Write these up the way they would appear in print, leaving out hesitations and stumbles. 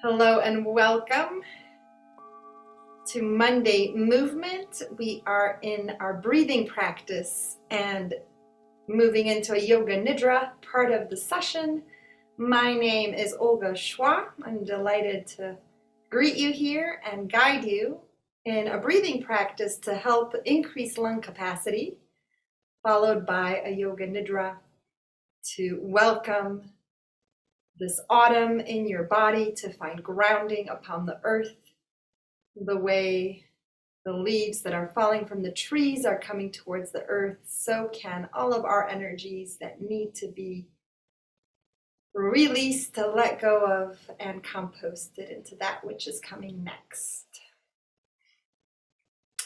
Hello and welcome to Monday Movement. We are in our breathing practice and moving into a yoga nidra part of the session. My name is Olga Chwa. I'm delighted to greet you here and guide you in a breathing practice to help increase lung capacity, followed by a yoga nidra to welcome this autumn in your body, to find grounding upon the earth, the way the leaves that are falling from the trees are coming towards the earth, so can all of our energies that need to be released, to let go of, and composted into that which is coming next.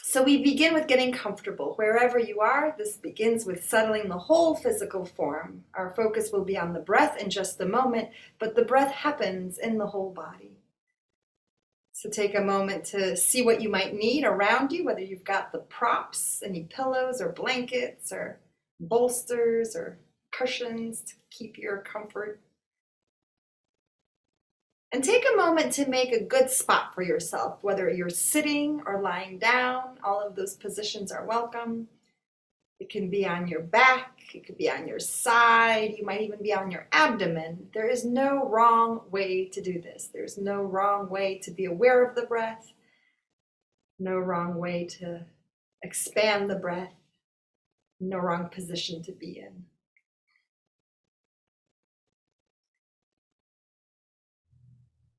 So we begin with getting comfortable. Wherever you are, this begins with settling the whole physical form. Our focus will be on the breath in just a moment, but the breath happens in the whole body. So take a moment to see what you might need around you, whether you've got the props, any pillows or blankets or bolsters or cushions to keep your comfort. And take a moment to make a good spot for yourself, whether you're sitting or lying down. All of those positions are welcome. It can be on your back, it could be on your side, you might even be on your abdomen. There is no wrong way to do this. There's no wrong way to be aware of the breath, no wrong way to expand the breath, no wrong position to be in.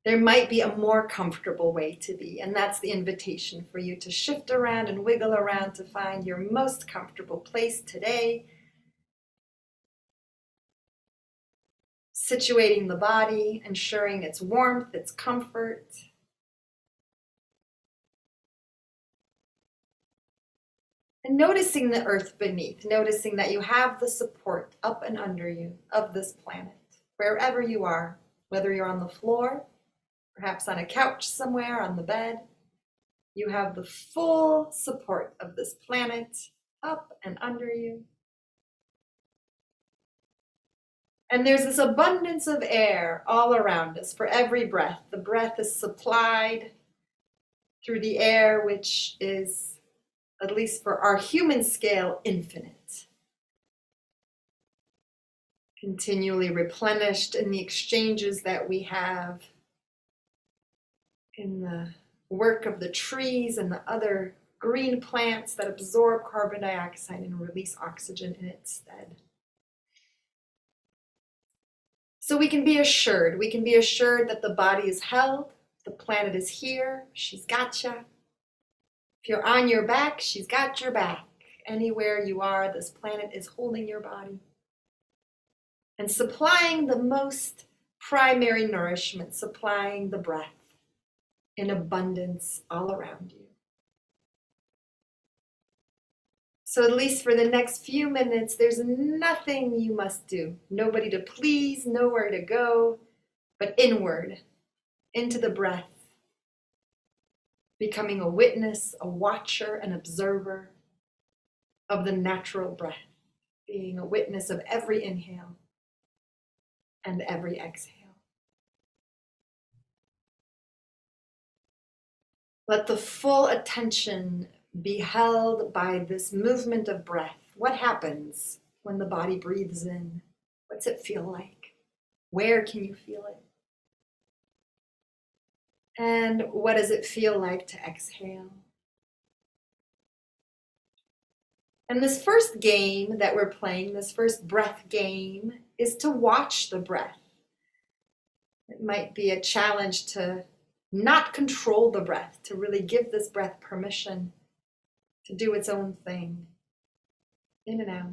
There might be a more comfortable way to be, and that's the invitation for you to shift around and wiggle around to find your most comfortable place today. Situating the body, ensuring its warmth, its comfort. And noticing the earth beneath, noticing that you have the support up and under you of this planet, wherever you are, whether you're on the floor, perhaps on a couch somewhere, on the bed, you have the full support of this planet up and under you. And there's this abundance of air all around us for every breath. The breath is supplied through the air, which is, at least for our human scale, infinite. Continually replenished in the exchanges that we have in the work of the trees and the other green plants that absorb carbon dioxide and release oxygen in its stead. So we can be assured that the body is held, the planet is here, she's got you. If you're on your back, she's got your back. Anywhere you are, this planet is holding your body and supplying the most primary nourishment, supplying the breath in abundance all around you. So at least for the next few minutes, there's nothing you must do. Nobody to please, nowhere to go, but inward, into the breath, becoming a witness, a watcher, an observer of the natural breath, being a witness of every inhale and every exhale. Let the full attention be held by this movement of breath. What happens when the body breathes in? What's it feel like? Where can you feel it? And what does it feel like to exhale? And this first game that we're playing, this first breath game, is to watch the breath. It might be a challenge to not control the breath, to really give this breath permission to do its own thing, in and out.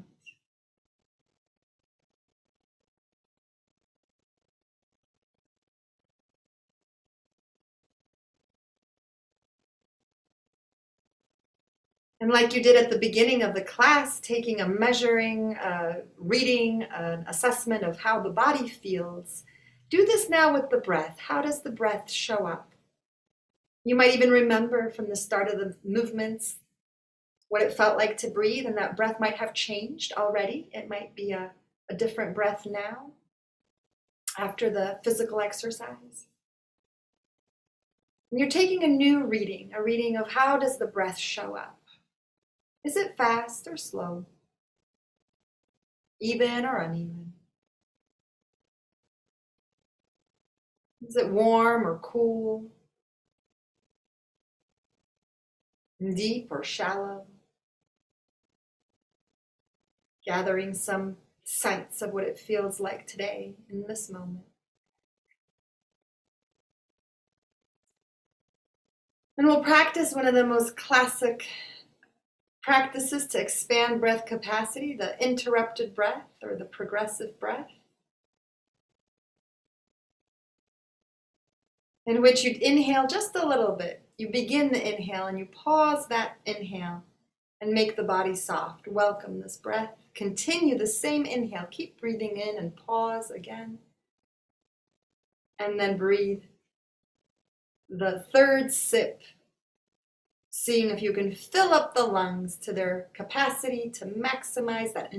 And like you did at the beginning of the class, taking a measuring, reading, an assessment of how the body feels, do this now with the breath. How does the breath show up? You might even remember from the start of the movements what it felt like to breathe, and that breath might have changed already. It might be a different breath now after the physical exercise. And you're taking a new reading, a reading of how does the breath show up? Is it fast or slow? Even or uneven? Is it warm or cool? Deep or shallow? Gathering some sense of what it feels like today in this moment. And we'll practice one of the most classic practices to expand breath capacity, the interrupted breath or the progressive breath, in which you inhale just a little bit. You begin the inhale and you pause that inhale and make the body soft. Welcome this breath. Continue the same inhale. Keep breathing in and pause again. And then breathe the third sip, seeing if you can fill up the lungs to their capacity to maximize that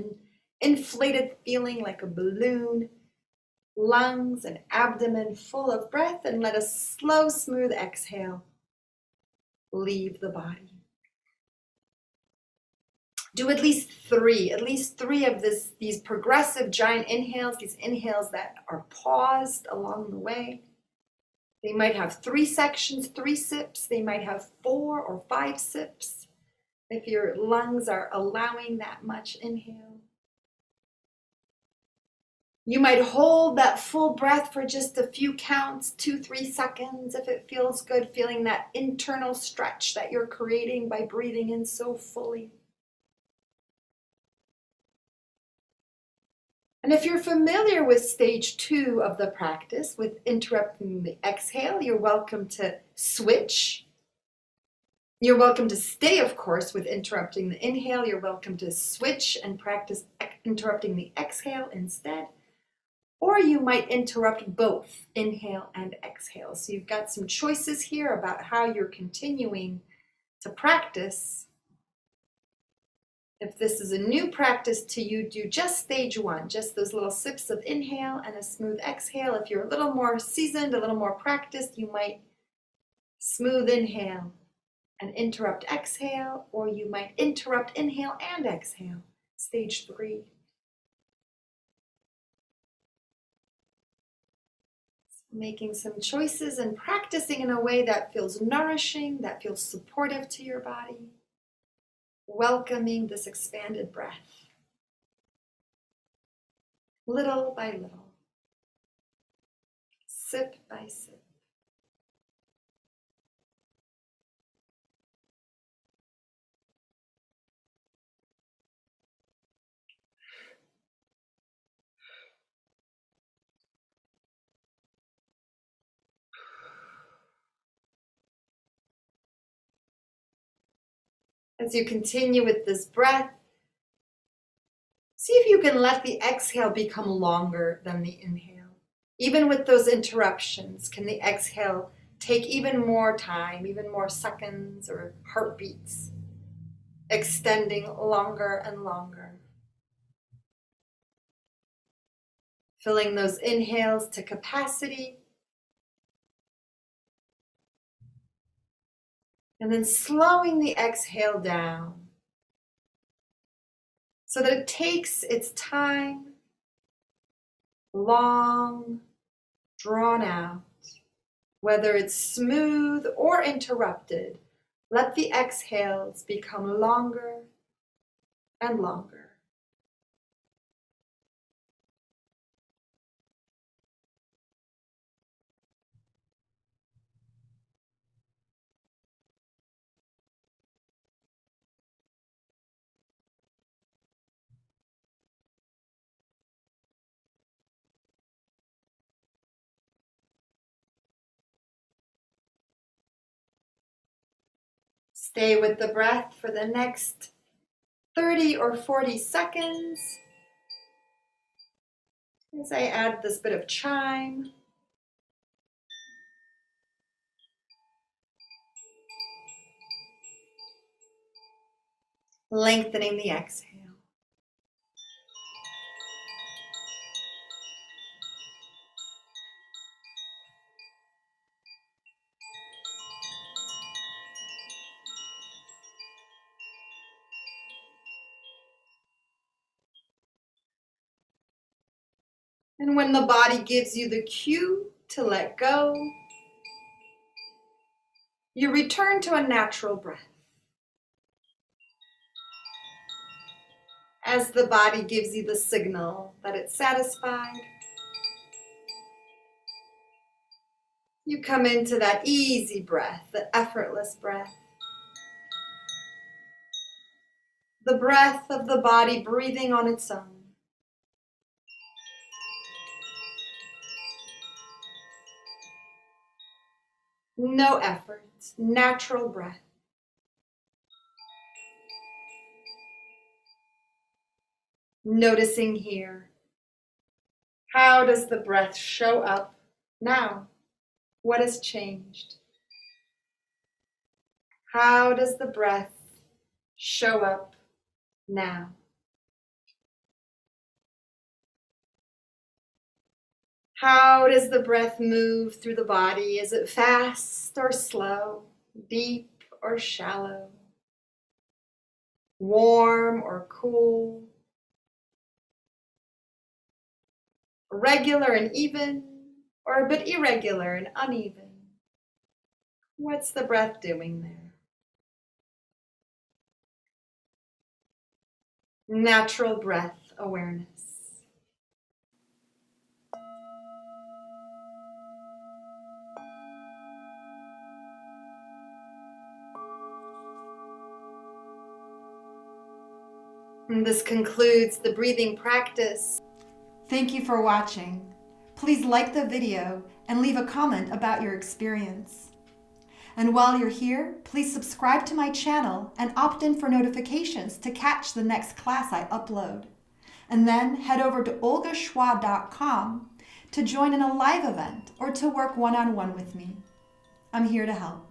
inflated feeling like a balloon. Lungs and abdomen full of breath, and let a slow, smooth exhale leave the body. Do at least three of these progressive giant inhales, these inhales that are paused along the way. They might have 3 sections, 3 sips. They might have 4 or 5 sips if your lungs are allowing that much inhale. You might hold that full breath for just a few counts, 2-3 seconds, if it feels good, feeling that internal stretch that you're creating by breathing in so fully. And if you're familiar with stage 2 of the practice, with interrupting the exhale, you're welcome to switch. You're welcome to stay, of course, with interrupting the inhale. You're welcome to switch and practice interrupting the exhale instead. Or you might interrupt both inhale and exhale. So you've got some choices here about how you're continuing to practice. If this is a new practice to you, do just stage 1, just those little sips of inhale and a smooth exhale. If you're a little more seasoned, a little more practiced, you might smooth inhale and interrupt exhale, or you might interrupt inhale and exhale, stage 3. Making some choices and practicing in a way that feels nourishing, that feels supportive to your body. Welcoming this expanded breath, little by little, sip by sip. As you continue with this breath, see if you can let the exhale become longer than the inhale. Even with those interruptions, can the exhale take even more time, even more seconds or heartbeats, extending longer and longer? Filling those inhales to capacity, and then slowing the exhale down so that it takes its time, long, drawn out. Whether it's smooth or interrupted, let the exhales become longer and longer. Stay with the breath for the next 30 or 40 seconds as I add this bit of chime. Lengthening the exhale. And when the body gives you the cue to let go, you return to a natural breath. As the body gives you the signal that it's satisfied, you come into that easy breath, the effortless breath. The breath of the body breathing on its own. No effort, natural breath. Noticing here, how does the breath show up now? What has changed? How does the breath show up now? How does the breath move through the body? Is it fast or slow? Deep or shallow? Warm or cool? Regular and even, or a bit irregular and uneven? What's the breath doing there? Natural breath awareness. And this concludes the breathing practice. Thank you for watching. Please like the video and leave a comment about your experience. And while you're here, please subscribe to my channel and opt in for notifications to catch the next class I upload. And then head over to olgachwa.com to join in a live event or to work one-on-one with me. I'm here to help.